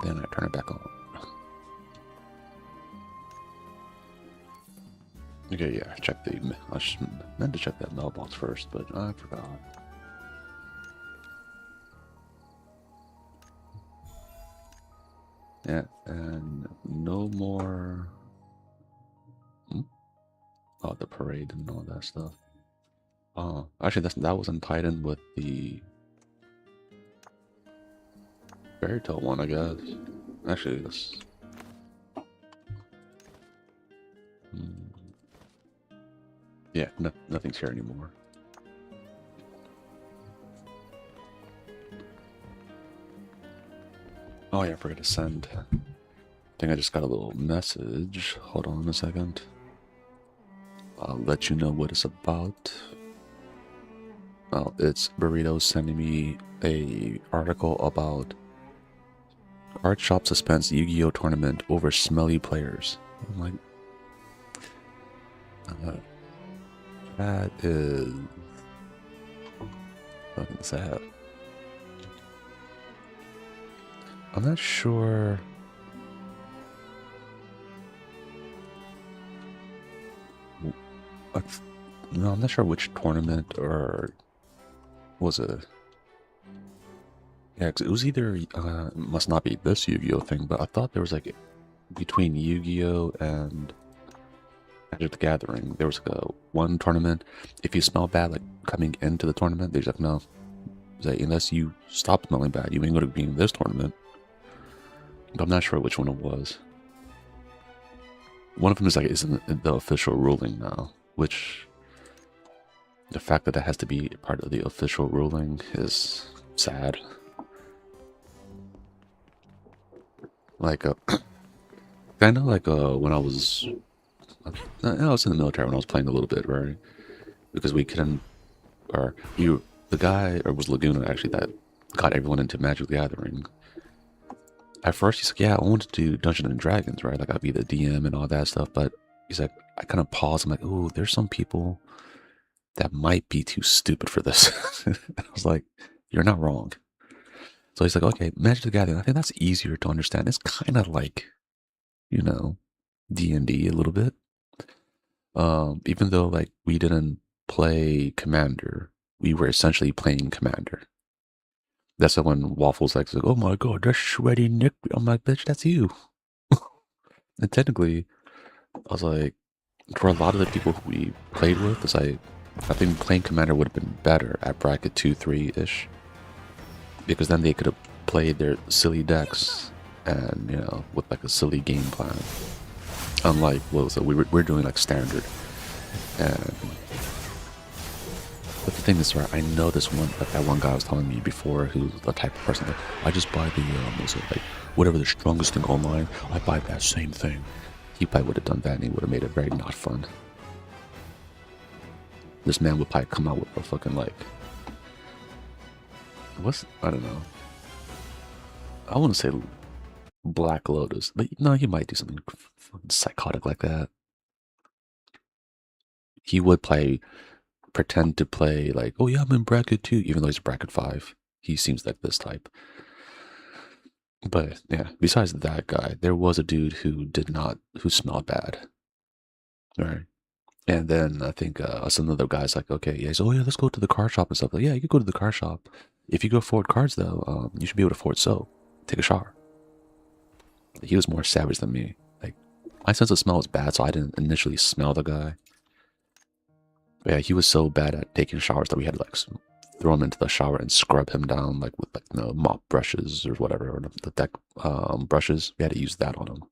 Then I turn it back on. Okay, yeah, check the. I meant to check that mailbox first, but I forgot. Yeah, and no more. Oh, the parade and all that stuff. Oh, actually, that wasn't tied in with the fairy tale one, I guess. Actually, this. Yeah, nothing's here anymore. Oh yeah, I forgot to send. I think I just got a little message. Hold on a second. I'll let you know what it's about. Oh, it's Burrito sending me a article about art shop suspends Yu-Gi-Oh tournament over smelly players. I'm like, that is fucking sad. I'm not sure. No, I'm not sure which tournament or was it. Yeah, 'cause it was either must not be this Yu-Gi-Oh thing, but I thought there was like between Yu-Gi-Oh and Magic the Gathering, there was like a one tournament. If you smell bad, like coming into the tournament, they're like, no, it's like, unless you stop smelling bad, you ain't going to be in this tournament. But I'm not sure which one it was. One of them is like isn't the official ruling now, which the fact that that has to be part of the official ruling is sad. Like, I know, like, when I was in the military when I was playing a little bit, right? Because we couldn't, or you, the guy, or was Laguna actually that got everyone into Magic the Gathering. At first, he's like, yeah, I want to do Dungeons and Dragons, right? Like, I'd be the DM and all that stuff. But he's like, I kind of paused. I'm like, oh, there's some people that might be too stupid for this. I was like, you're not wrong. So he's like, okay, Magic the Gathering. I think that's easier to understand. It's kind of like, you know, D&D a little bit. Even though like we didn't play Commander, we were essentially playing Commander. That's when Waffles like, oh my god, that's sweaty Nick. I'm like, bitch, that's you. And technically, I was like, for a lot of the people who we played with, it's like, I think playing Commander would have been better at bracket 2-3-ish. Because then they could have played their silly decks and, you know, with like a silly game plan. Unlike, well, so we're doing like standard. And but the thing is, right, I know this one, that one guy was telling me before, who's the type of person that I just buy the, was it like, whatever the strongest thing online, I buy that same thing. He probably would have done that and he would have made it very not fun. This man would probably come out with a fucking, like, I don't know. I wouldn't say Black Lotus, but no, he might do something psychotic like that. He would pretend to play like, oh yeah, I'm in bracket 2, even though he's bracket 5. He seems like this type. But yeah, besides that guy, there was a dude who smelled bad. Right. And then I think some other guys like, okay, yeah, he's, oh yeah, let's go to the car shop and stuff. Like, yeah, you can go to the car shop. If you go afford cards though, you should be able to afford soap. Take a shower. He was more savage than me. Like, my sense of smell was bad, so I didn't initially smell the guy. But yeah, he was so bad at taking showers that we had to like throw him into the shower and scrub him down like with like mop brushes or whatever, or the deck brushes. We had to use that on him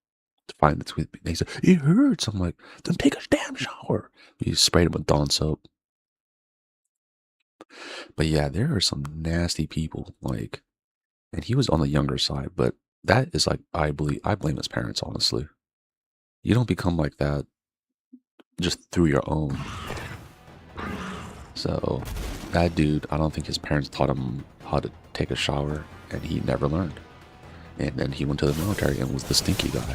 to find the tweet. He said it hurts. I'm like, then take a damn shower. We sprayed him with Dawn soap. But yeah, there are some nasty people. Like, and he was on the younger side, but that is like I blame his parents honestly. You don't become like that just through your own. So that dude, I don't think his parents taught him how to take a shower, and he never learned. And then he went to the military and was the stinky guy.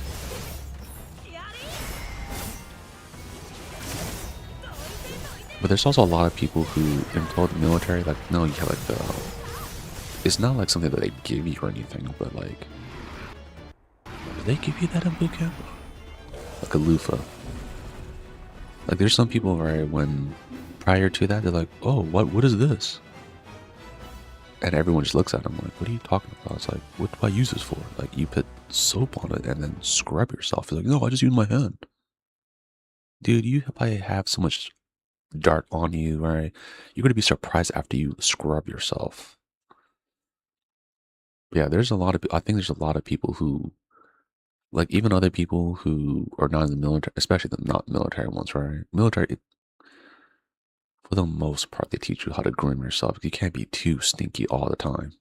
But there's also a lot of people who employ the military, like, no, you have like it's not like something that they give you or anything, but like, Did they give you that in boot camp? Like a loofah. Like there's some people, right, when prior to that, they're like, oh, what is this? And everyone just looks at them like, what are you talking about? It's like, what do I use this for? Like, you put soap on it and then scrub yourself. You're like, no, I just use my hand. Dude, you probably have so much dirt on you, right? You're going to be surprised after you scrub yourself. Yeah, there's a lot of, I think there's a lot of people who, like, even other people who are not in the military, especially the not military ones, right? Military, for the most part, they teach you how to groom yourself. You can't be too stinky all the time.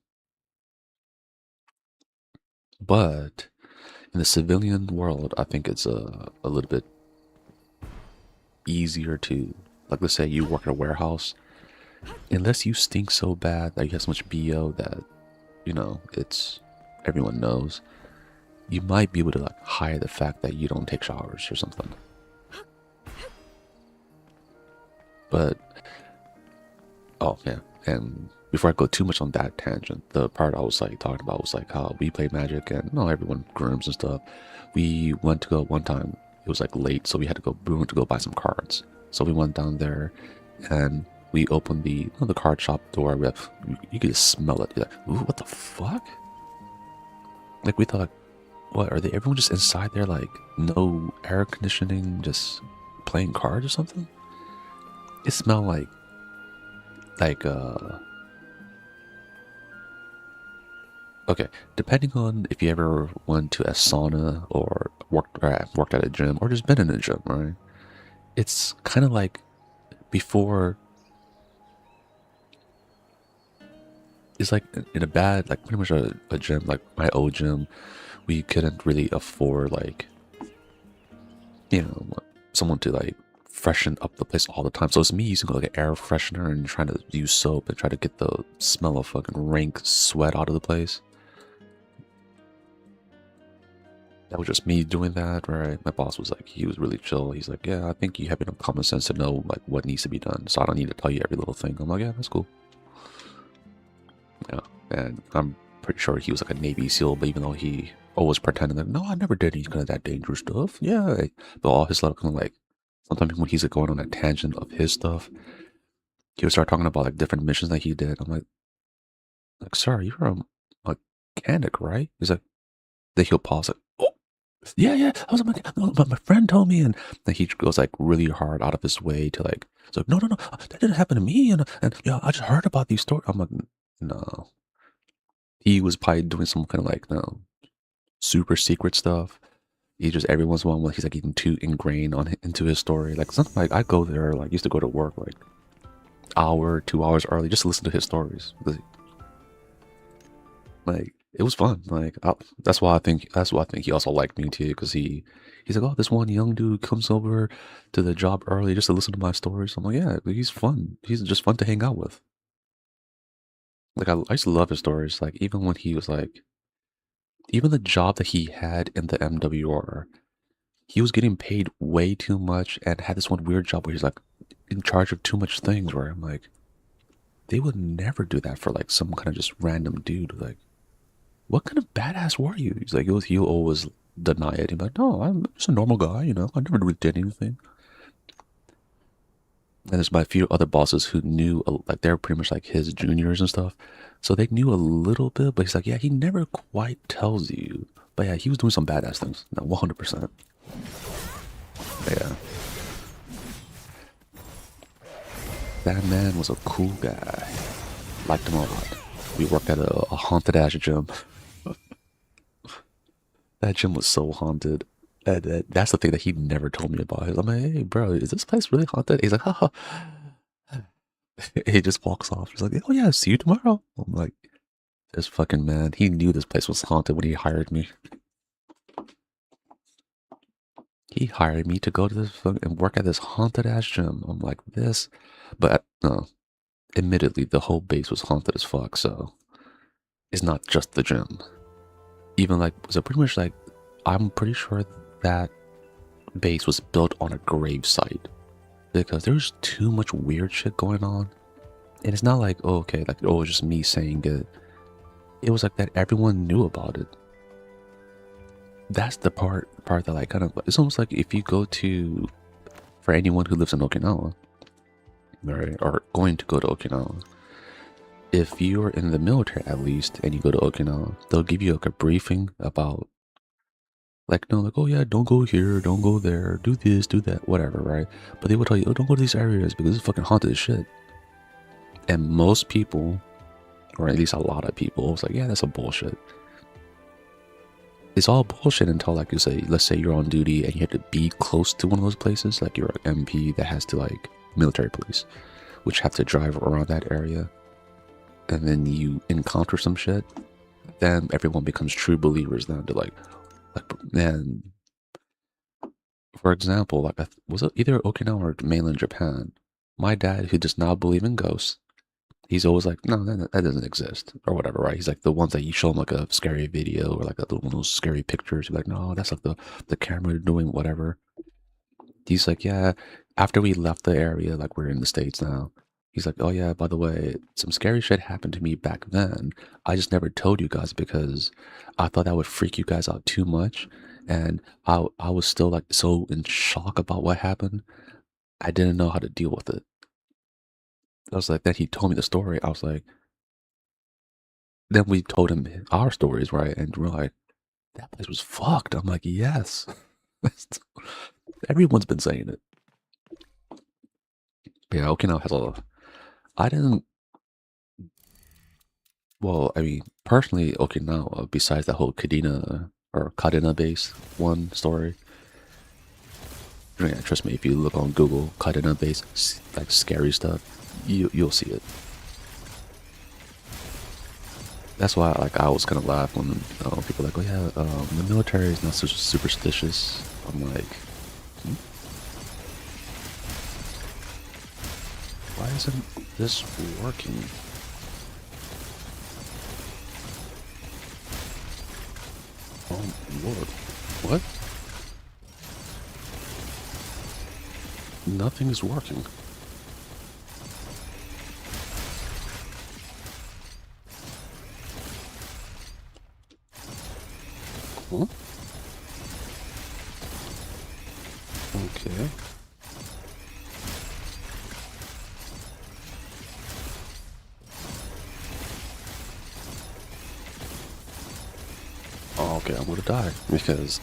But in the civilian world, I think it's a little bit easier to, like, let's say you work at a warehouse, unless you stink so bad that you have so much BO that, you know, it's, everyone knows, you might be able to, like, hide the fact that you don't take showers or something. But, oh, yeah, and before I go too much on that tangent, the part I was, like, talking about was, like, how we play Magic and, you know, everyone grooms and stuff. We went to go one time, it was, like, late, so we went to go buy some cards. So we went down there, and we opened the, you know, the card shop door. You could just smell it. You're like, ooh, what the fuck? Like, we thought, what, are they, everyone just inside there, like, no air conditioning, just playing cards or something? It smelled like, okay, depending on if you ever went to a sauna or worked at a gym or just been in a gym, right? It's kind of like before, it's like in a bad, like pretty much a gym, like my old gym, we couldn't really afford, like, you know, someone to, like, freshen up the place all the time. So it's me using, like, an air freshener and trying to use soap and try to get the smell of fucking rank sweat out of the place. That was just me doing that, right? My boss was like, he was really chill. He's like, yeah, I think you have enough common sense to know, like, what needs to be done. So I don't need to tell you every little thing. I'm like, yeah, that's cool. Yeah. And I'm pretty sure he was like a Navy SEAL, but even though he always pretended like, no, I never did any kind of that dangerous stuff. Yeah. But all his stuff kind of like, sometimes when he's like going on a tangent of his stuff, he would start talking about like different missions that he did. I'm like, sir, you're a mechanic, right? He's like, then he'll pause, like, oh, yeah, yeah. I was like, no, but my friend told me, and then he goes like really hard out of his way to like, it's like, no, no, no, that didn't happen to me, and yeah, I just heard about these stories. I'm like, no, he was probably doing some kind of like, no, super secret stuff. He just every once in a while, he's like getting too ingrained into his story. Like something like I go there, like used to go to work like hour, 2 hours early just to listen to his stories. Like it was fun. Like that's why I think he also liked me too, because he's like, oh, this one young dude comes over to the job early just to listen to my stories. I'm like, yeah, he's fun. He's just fun to hang out with. Like I used to love his stories. Like even when he was like, even the job that he had in the MWR, he was getting paid way too much and had this one weird job where he's like in charge of too much things. Where I'm like, they would never do that for like some kind of just random dude. Like, what kind of badass were you? He's like, he'll always deny it. He's like, no, I'm just a normal guy, you know. I never really did anything. And there's my few other bosses who knew, like, they're pretty much like his juniors and stuff. So they knew a little bit, but he's like, yeah, he never quite tells you. But yeah, he was doing some badass things. No, 100%. Yeah. That man was a cool guy. Liked him a lot. We worked at a haunted ass gym. That gym was so haunted. That's the thing that he never told me about. I'm like, hey, bro, is this place really haunted? He's like, haha. He just walks off. He's like, oh yeah, see you tomorrow. I'm like, this fucking man, he knew this place was haunted when he hired me. He hired me to go to this and work at this haunted ass gym. I'm like, this, but no, admittedly, the whole base was haunted as fuck. So it's not just the gym. Even like, so pretty much like, I'm pretty sure that base was built on a grave site because there's too much weird shit going on. And it's not like, oh, okay, like, oh, it's just me saying it. It was like that everyone knew about it. that's the part that like kind of, it's almost like if you go to, for anyone who lives in Okinawa, right, or going to go to Okinawa, if you're in the military at least and you go to Okinawa, they'll give you like a briefing about, like, no, like, oh yeah, don't go here, don't go there, do this, do that, whatever, right? But they will tell you, oh, don't go to these areas because it's fucking haunted as shit. And most people, or at least a lot of people, it's like, yeah, that's a bullshit. It's all bullshit until, like, you say, let's say you're on duty and you have to be close to one of those places, like you're an MP that has to, like, military police, which have to drive around that area, and then you encounter some shit, then everyone becomes true believers. Then they're like, man, for example, like, was it either Okinawa or mainland Japan? My dad, who does not believe in ghosts, he's always like, no, that doesn't exist, or whatever, right? He's like the ones that you show him like a scary video or like one of those scary pictures. He's like, no, that's like the camera doing whatever. He's like, yeah. After we left the area, like we're in the States now. He's like, oh yeah, by the way, some scary shit happened to me back then. I just never told you guys because I thought that would freak you guys out too much, and I was still like so in shock about what happened. I didn't know how to deal with it. I was like, then he told me the story. I was like, then we told him our stories, right? And we're like, that place was fucked. I'm like, yes. Everyone's been saying it. Yeah, Okinawa has a. I didn't. Well, I mean, personally, Okinawa, besides that whole Kadena or Kadena base one story, yeah, trust me, if you look on Google, Kadena base, like scary stuff, you'll see it. That's why, like, I always kind of laugh when people are like, oh yeah, the military is not so superstitious. I'm like, hmm? Why isn't this working? Oh Lord, what? Nothing is working. Huh? Okay. Oh, okay, I'm gonna die because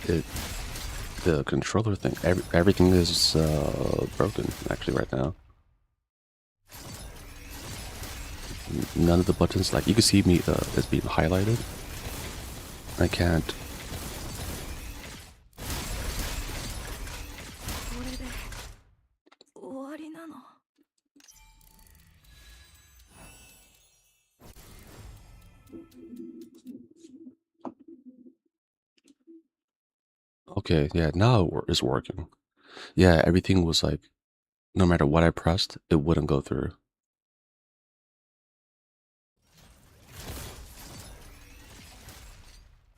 the controller thing, everything is broken actually right now. None of the buttons, like you can see me as being highlighted. I can't. Okay, yeah, now it's working. Yeah, everything was like, no matter what I pressed, it wouldn't go through.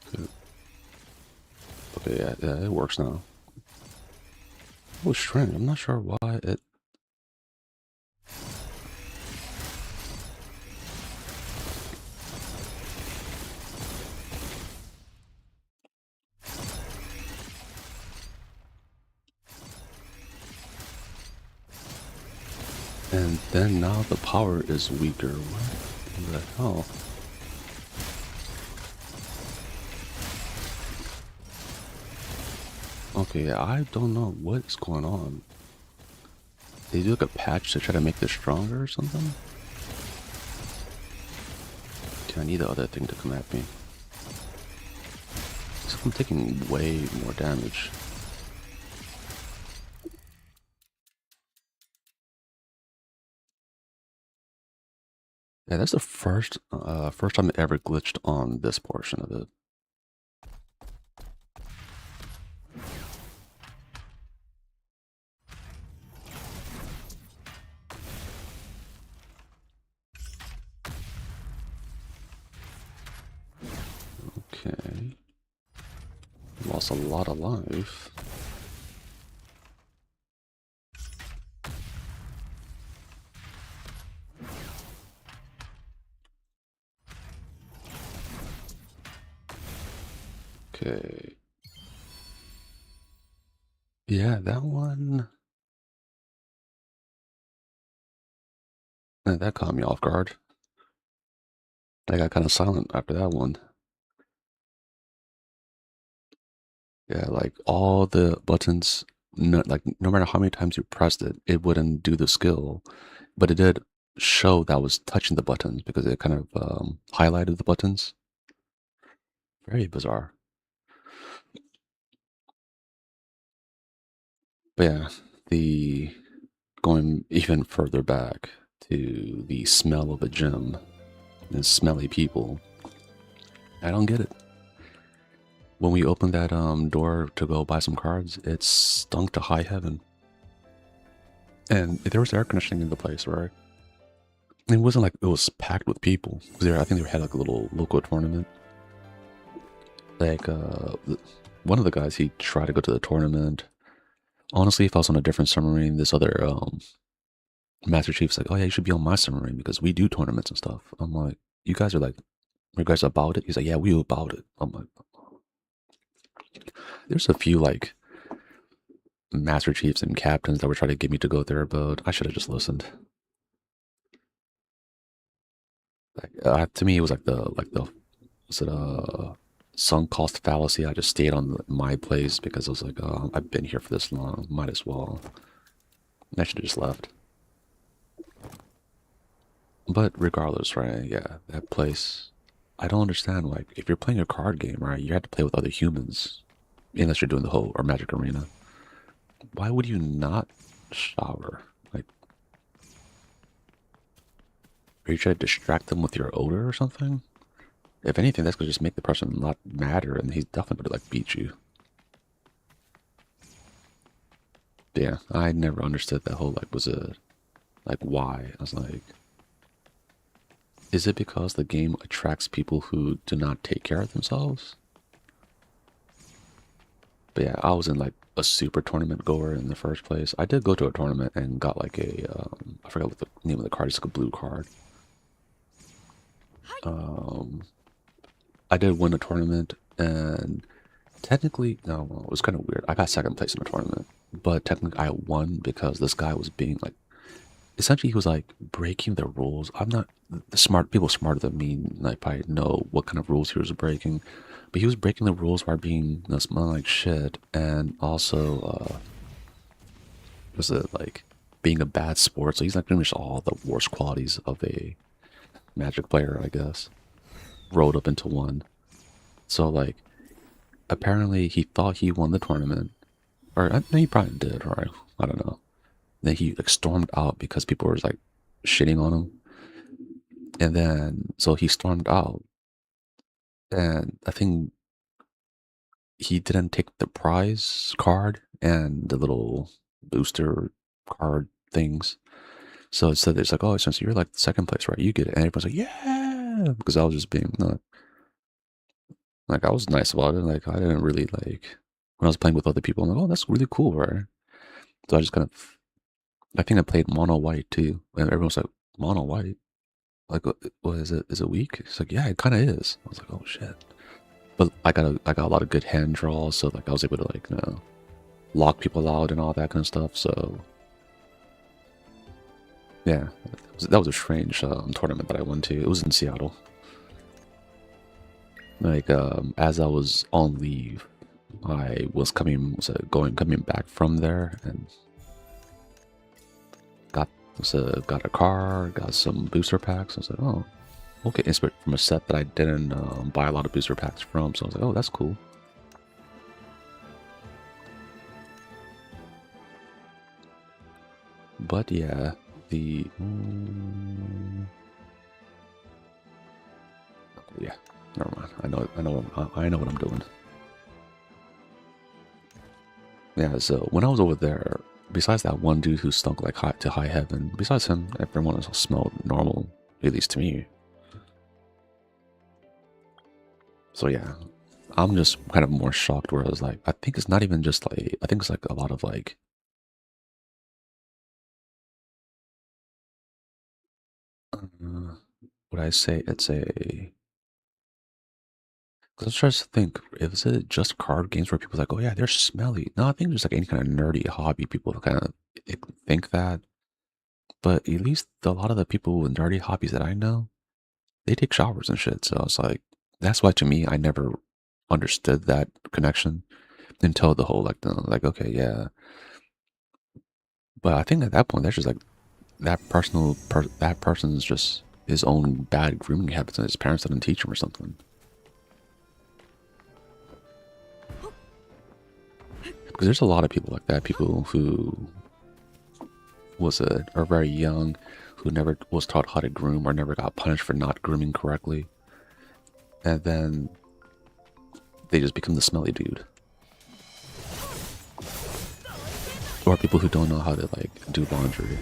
Okay, okay, yeah, it works now. Oh, strange. I'm not sure why it. And then now the power is weaker. What the hell? Okay, I don't know what's going on. They do like a patch to try to make this stronger or something? Okay, I need the other thing to come at me. So I'm taking way more damage. Yeah, that's the first time it ever glitched on this portion of it. Okay. Lost a lot of life. Okay. Yeah, that one, that caught me off guard. I got kind of silent after that one. Yeah, like all the buttons, no, like no matter how many times you pressed it, it wouldn't do the skill, but it did show that I was touching the buttons because it kind of highlighted the buttons. Very bizarre. But yeah, the going even further back to the smell of a gym and smelly people. I don't get it. When we opened that door to go buy some cards, it stunk to high heaven. And there was air conditioning in the place, right? It wasn't like it was packed with people. I think they had like a little local tournament. Like one of the guys, he tried to go to the tournament. Honestly, if I was on a different submarine, this other Master Chief's like, "Oh yeah, you should be on my submarine because we do tournaments and stuff." I'm like, "You guys are like, you guys about it?" He's like, "Yeah, we about it." I'm like, "There's a few like Master Chiefs and captains that were trying to get me to go there, but I should have just listened." Like, to me, it was like the was it sunk cost fallacy? I just stayed on my place because I was like, oh, I've been here for this long, might as well. And I should have just left. But regardless, right? Yeah, that place. I don't understand. Like, if you're playing a card game, right, you have to play with other humans, unless you're doing the whole or Magic Arena. Why would you not shower? Like, are you trying to distract them with your odor or something? If anything, that's gonna just make the person a lot madder, and he's definitely gonna like beat you. Yeah, I never understood that whole like was a like why. I was like, is it because the game attracts people who do not take care of themselves? But yeah, I was in like a super tournament goer in the first place. I did go to a tournament and got like I forgot what the name of the card. It's like a blue card. Um, I did win a tournament, and technically, no, well, it was kind of weird. I got second place in the tournament, but technically I won because this guy was being like, essentially he was like breaking the rules. I'm not the smart people smarter than me, like probably know what kind of rules he was breaking, but he was breaking the rules by being, smelling like shit, and also was it like being a bad sport. So he's like pretty much all the worst qualities of a Magic player, I guess, rolled up into one. So like apparently he thought he won the tournament, or I think he probably did, or I don't know. Then he like stormed out because people were like shitting on him, and then so he stormed out, and I think he didn't take the prize card and the little booster card things. So instead, it's like, oh, since you're like second place, right? You get it, and everyone's like, yeah, because I was just being like I was nice about it. Like I didn't really like when I was playing with other people. I'm like, oh, that's really cool, right? So I just kind of, I think I played mono white too, and everyone's like, mono white. Like, what is it? Is it weak? It's like, yeah, it kind of is. I was like, oh shit. But I got a lot of good hand draws, so like I was able to like lock people out and all that kind of stuff. So yeah, that was a strange tournament that I went to. It was in Seattle. Like as I was on leave, I was coming back from there and got got a car, got some booster packs. I was like, oh, okay, it's from a set that I didn't buy a lot of booster packs from. So I was like, oh, that's cool. But yeah, the yeah, never mind. I know what I'm doing. Yeah, so when I was over there, besides that one dude who stunk like hot to high heaven, besides him, everyone else smelled normal, at least to me. So yeah, I'm just kind of more shocked where I was like, I think it's not even just like, I think it's like a lot of like, would I say it's a, 'Cause I was trying to think, is it just card games where people like, oh yeah, they're smelly? No, I think there's like any kind of nerdy hobby, people kind of think that. But at least a lot of the people with nerdy hobbies that I know, they take showers and shit. So I was like, that's why to me, I never understood that connection until the whole like okay, yeah. But I think at that point, that's just like that person's just his own bad grooming habits, and his parents didn't teach him or something. Because there's a lot of people like that, people who are very young, who never was taught how to groom or never got punished for not grooming correctly, and then they just become the smelly dude. Or people who don't know how to like do laundry.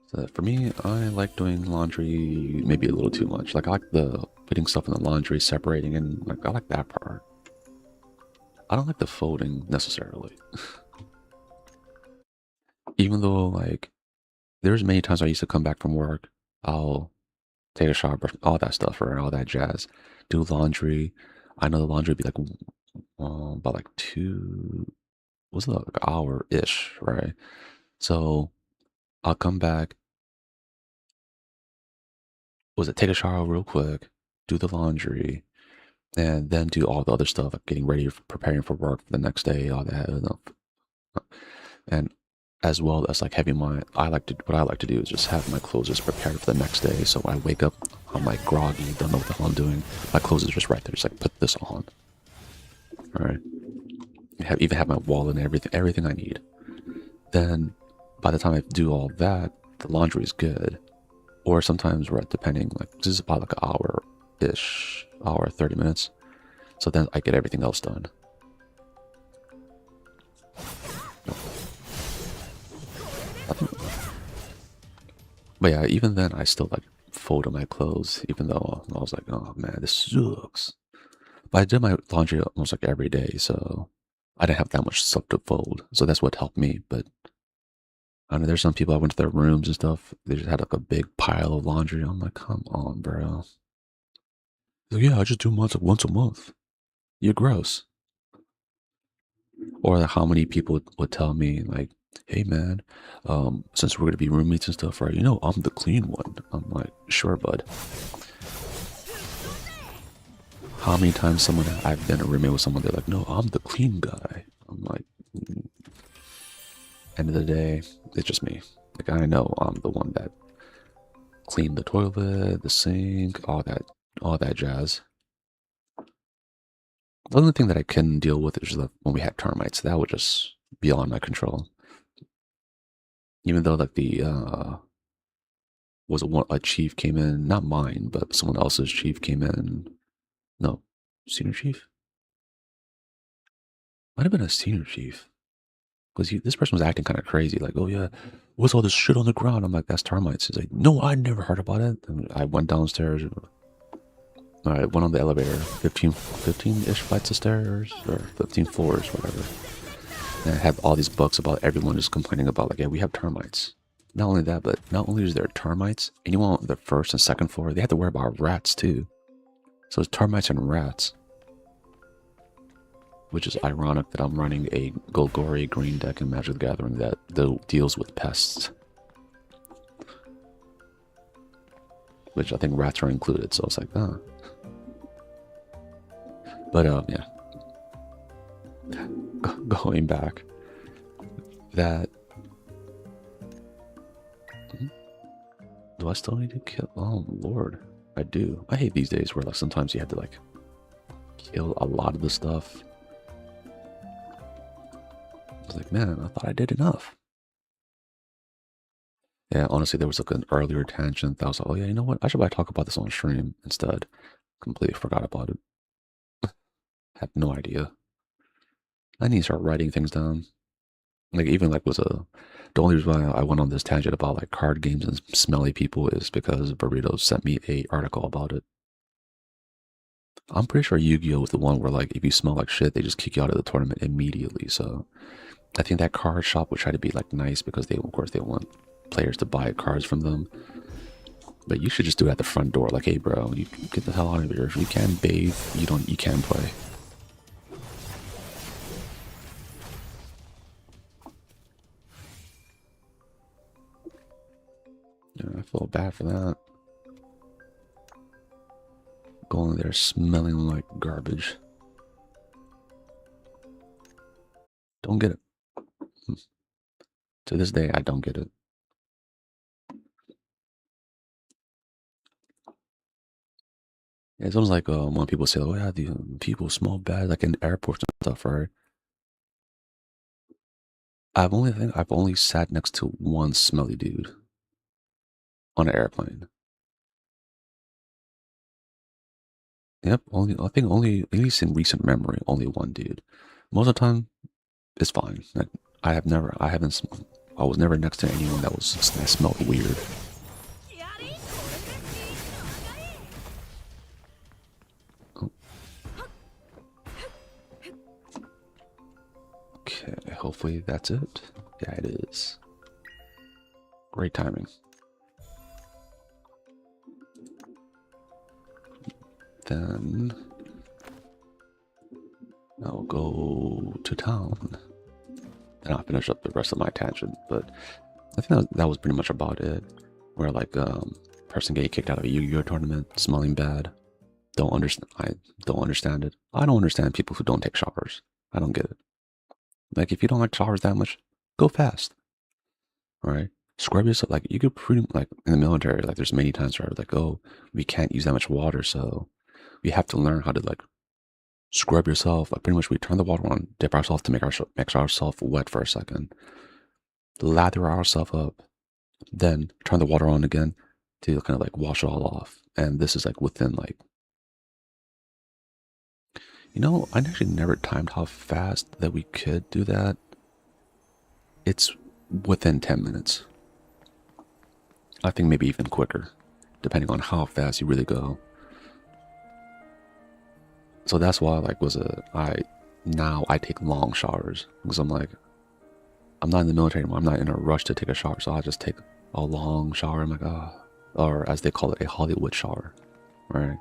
So for me, I like doing laundry maybe a little too much. Like I like the putting stuff in the laundry, separating, and like I like that part. I don't like the folding necessarily. Even though like there's many times I used to come back from work, I'll take a shower, all that stuff, or all that jazz, do laundry. I know the laundry would be like about like was it like an hour ish, right? So I'll come back, take a shower real quick, do the laundry, and then do all the other stuff, like getting ready, preparing for work for the next day, all that. And as well as like having what I like to do is just have my clothes just prepared for the next day. So when I wake up, I'm like groggy, don't know what the hell I'm doing. My clothes is just right there, just like put this on. All right. Even have my wallet and everything I need. Then by the time I do all that, the laundry is good. Or sometimes depending, like this is about like an hour 30 minutes. So then I get everything else done. But yeah, even then I still like folded my clothes, even though I was like, oh man, this sucks. But I did my laundry almost like every day, so I didn't have that much stuff to fold. So that's what helped me. But I know there's some people I went to their rooms and stuff. They just had like a big pile of laundry. I'm like, come on, bro. Like, yeah, I just do once a month. You're gross. Or like how many people would tell me like, hey man, since we're gonna be roommates and stuff, right? You know, I'm the clean one. I'm like, sure, bud. How many times I've been a roommate with someone, they're like, no, I'm the clean guy. I'm like, end of the day, it's just me. Like I know I'm the one that cleaned the toilet, the sink, all that jazz. The only thing that I can deal with is when we had termites. That would just be beyond my control. Even though like a chief came in, not mine, but someone else's chief came in. No, senior chief? Might have been a senior chief. Because this person was acting kind of crazy, like, oh yeah, what's all this shit on the ground? I'm like, that's termites. He's like, no, I never heard about it. And I went downstairs. I went on the elevator, 15-ish flights of stairs, or 15 floors, whatever. And I had all these books about everyone just complaining about, like, yeah, we have termites. Not only that, but not only is there termites, anyone on the first and second floor, they had to worry about rats too. So it's termites and rats. Which is ironic that I'm running a Golgori green deck in Magic the Gathering that deals with pests. Which I think rats are included, so it's like, ah. But, yeah. Going back. That... Do I still need to kill? Oh, Lord. I do. I hate these days where like sometimes you have to like kill a lot of the stuff. I was like, man, I thought I did enough. Yeah, honestly, there was like an earlier tangent that I was like, oh yeah, you know what? I should probably talk about this on stream instead. Completely forgot about it. Had no idea. I need to start writing things down. Like even like the only reason why I went on this tangent about like card games and smelly people is because Burrito sent me a article about it. I'm pretty sure Yu-Gi-Oh was the one where like if you smell like shit, they just kick you out of the tournament immediately. So I think that card shop would try to be like nice because of course they want players to buy cards from them. But you should just do it at the front door. Like, hey, bro, you get the hell out of here. If you can bathe, you can play. Yeah, I feel bad for that. Going there smelling like garbage. Don't get it. To this day, I don't get it. It's almost like when people say, "Oh yeah, the people smell bad," like in airports and stuff, right? I've only sat next to one smelly dude on an airplane. Yep, only I think only at least in recent memory, only one dude. Most of the time, it's fine. Like, I haven't, I was never next to anyone that smelled weird. Oh, okay, hopefully that's it. Yeah, it is. Great timing. Then I'll go to town. Then I'll finish up the rest of my tangent. But I think that was pretty much about it. Where like person getting kicked out of a Yu-Gi-Oh tournament, smelling bad. Don't understand. I don't understand it. I don't understand people who don't take showers. I don't get it. Like if you don't like showers that much, go fast. All right. Scrub yourself. Like you could pretty like in the military. Like there's many times where like, oh, we can't use that much water, so we have to learn how to like scrub yourself. Like pretty much we turn the water on, dip ourselves to make ourselves wet for a second, lather ourselves up, then turn the water on again to kind of like wash it all off. And this is like within like, I actually never timed how fast that we could do that. It's within 10 minutes. I think maybe even quicker, depending on how fast you really go. So that's why like now I take long showers because I'm like, I'm not in the military anymore. I'm not in a rush to take a shower. So I just take a long shower. I'm like, or as they call it, a Hollywood shower, right?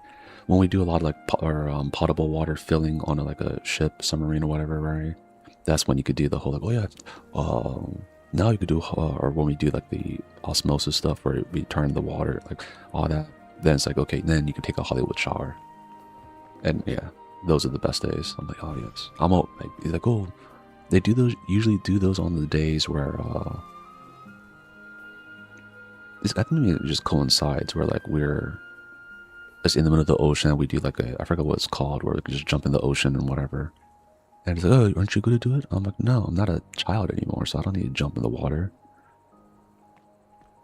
When we do a lot of like potable water filling on like a ship, submarine, or whatever, right? That's when you could do the whole like, oh yeah, now you could do, or when we do like the osmosis stuff where we turn the water, like all that. Then it's like, okay, then you can take a Hollywood shower, and yeah, those are the best days. I'm like, oh yes, like, he's like, oh, they do those usually do those on the days where I think it just coincides where like we're just in the middle of the ocean. We do like I forget what it's called, where we can just jump in the ocean and whatever. And he's like, oh, aren't you going to do it? I'm like, no, I'm not a child anymore, so I don't need to jump in the water.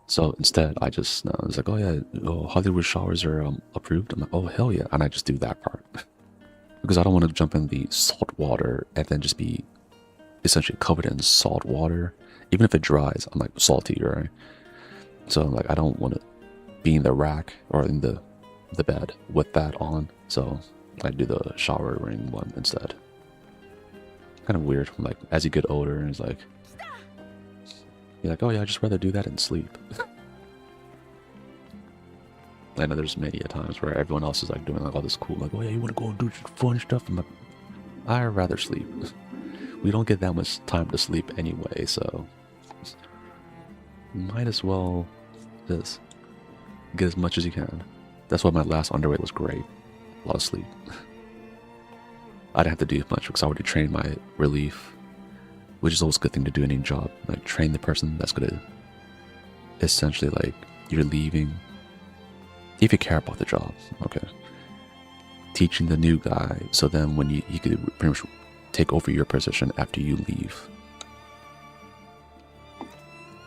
So instead, I just, no, it's like, oh yeah, Hollywood showers are approved. I'm like, oh hell yeah. And I just do that part. Because I don't want to jump in the salt water and then just be essentially covered in salt water. Even if it dries, I'm like salty, right? So like, I don't want to be in the rack or in the bed with that on. So I do the showering one instead. Kind of weird. Like as you get older, and it's like you're like, oh yeah, I'd just rather do that and sleep. I know there's many a times where everyone else is like doing like all this cool, like, oh yeah, you want to go and do fun stuff. I'm like, I'd rather sleep. We don't get that much time to sleep anyway, so might as well just get as much as you can. That's why my last underweight was great. A lot of sleep. I didn't have to do much because I already trained my relief, which is always a good thing to do in any job. Like train the person that's gonna essentially like you're leaving. If you care about the job, okay. Teaching the new guy, so then when you could pretty much take over your position after you leave.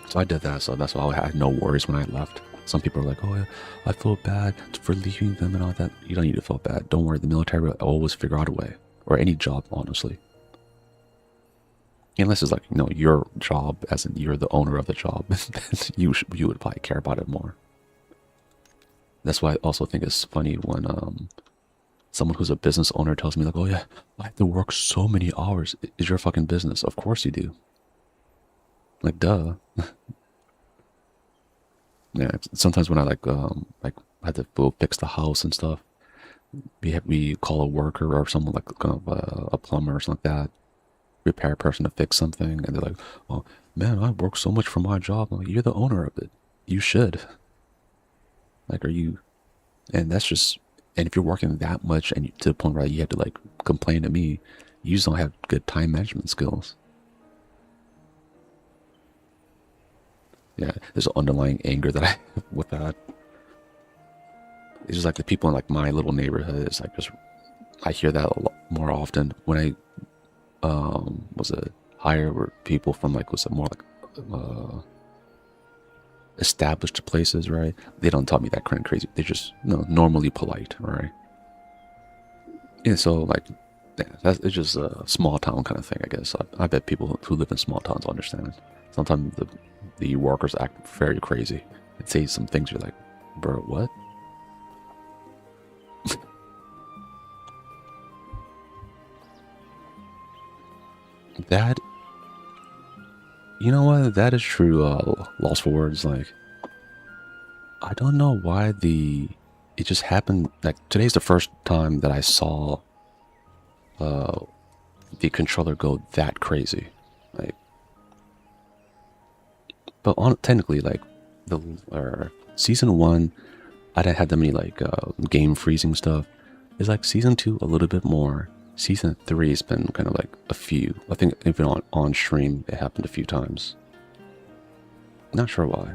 So I did that, so that's why I had no worries when I left. Some people are like, oh yeah, I feel bad for leaving them and all that. You don't need to feel bad. Don't worry, the military will always figure out a way. Or any job, honestly. Unless it's like, your job, as in you're the owner of the job, you would probably care about it more. That's why I also think it's funny when someone who's a business owner tells me like, oh yeah, I have to work so many hours. It's your fucking business. Of course you do. Like, duh. Yeah, sometimes when I like had to go fix the house and stuff, we call a worker or someone like kind of a plumber or something like that, repair person to fix something, and they're like, "Oh man, I work so much for my job." I'm like, "You're the owner of it. You should." Like, are you? And that's just, and if you're working that much and to the point where you have to like complain to me, you just don't have good time management skills. Yeah, there's an underlying anger that I have with that. It's just like the people in like my little neighborhood. It's like just I hear that a lot more often when I was a hire people from like was it more like established places, right? They don't tell me that kind of crazy. They're just normally polite, right? Yeah, so like that's it's just a small town kind of thing, I guess. I bet people who live in small towns understand. Sometimes the workers act very crazy and say some things you're like, bro, what? That you know what? That is true. Lost for words. Like I don't know why it just happened. Like today's the first time that I saw uh the controller go that crazy. Like, but on technically like the season one, I didn't have that many like game freezing stuff. It's like season two a little bit more. Season three has been kind of like a few. I think even on stream it happened a few times. Not sure why.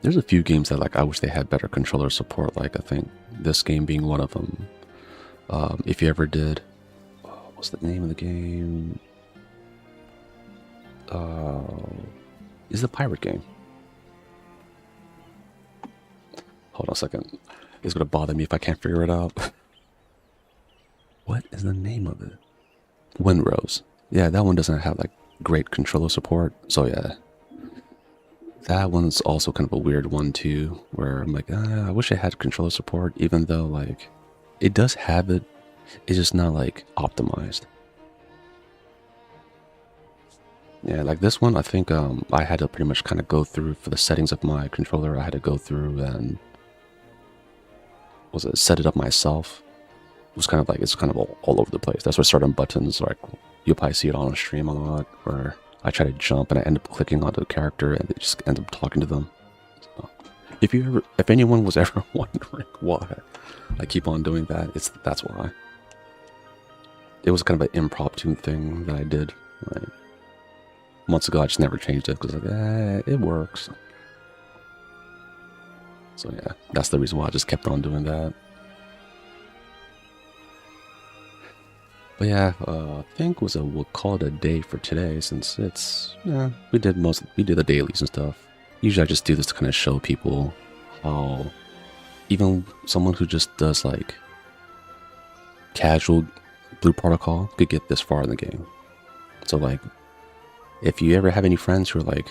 There's a few games that like I wish they had better controller support. Like I think this game being one of them. If you ever did, what's the name of the game? Is the pirate game? Hold on a second. It's gonna bother me if I can't figure it out. What is the name of it? Windrose. Yeah, that one doesn't have like great controller support. So yeah, that one's also kind of a weird one too, where I'm like, I wish it had controller support, even though like it does have it. It's just not like optimized. Yeah, like this one, I think I had to pretty much kind of go through for the settings of my controller. I had to go through and was it set it up myself. It was kind of like it's kind of all over the place. That's why certain buttons like you'll probably see it on a stream a lot, where I try to jump and I end up clicking onto the character and it just end up talking to them. So, if anyone was ever wondering why I keep on doing that, that's why. It was kind of an impromptu thing that I did. Like, months ago, I just never changed it because like, it works. So yeah, that's the reason why I just kept on doing that. But yeah, I think we'll call it a day for today since it's we did the dailies and stuff. Usually I just do this to kind of show people how even someone who just does like casual Blue Protocol could get this far in the game. So like, if you ever have any friends who are like,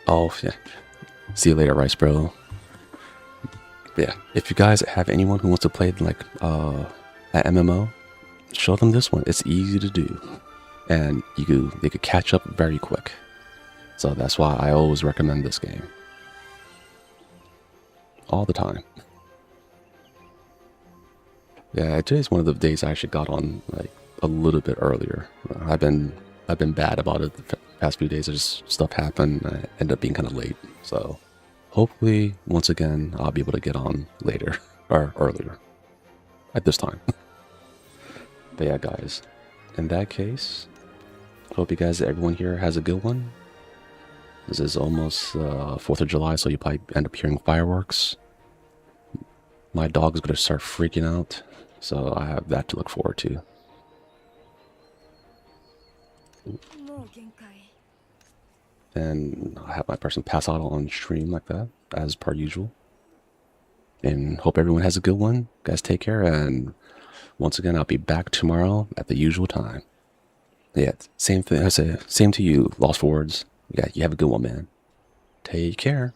oh yeah, see you later, Rice Bro. Yeah, if you guys have anyone who wants to play like at MMO, show them this one. It's easy to do, and they could catch up very quick. So that's why I always recommend this game all the time. Yeah, today's one of the days I actually got on like a little bit earlier. I've been bad about it the past few days. Just stuff happened. I ended up being kind of late. So hopefully, once again, I'll be able to get on later or earlier at this time. But yeah, guys, in that case, hope you guys, everyone here has a good one. This is almost 4th of July, so you probably end up hearing fireworks. My dog is going to start freaking out, so I have that to look forward to. And I have my person pass out on stream like that, as per usual. And hope everyone has a good one. Guys, take care, and once again, I'll be back tomorrow at the usual time. Yeah, same thing. I say same to you, Lost for Words. Yeah, you have a good one, man. Take care.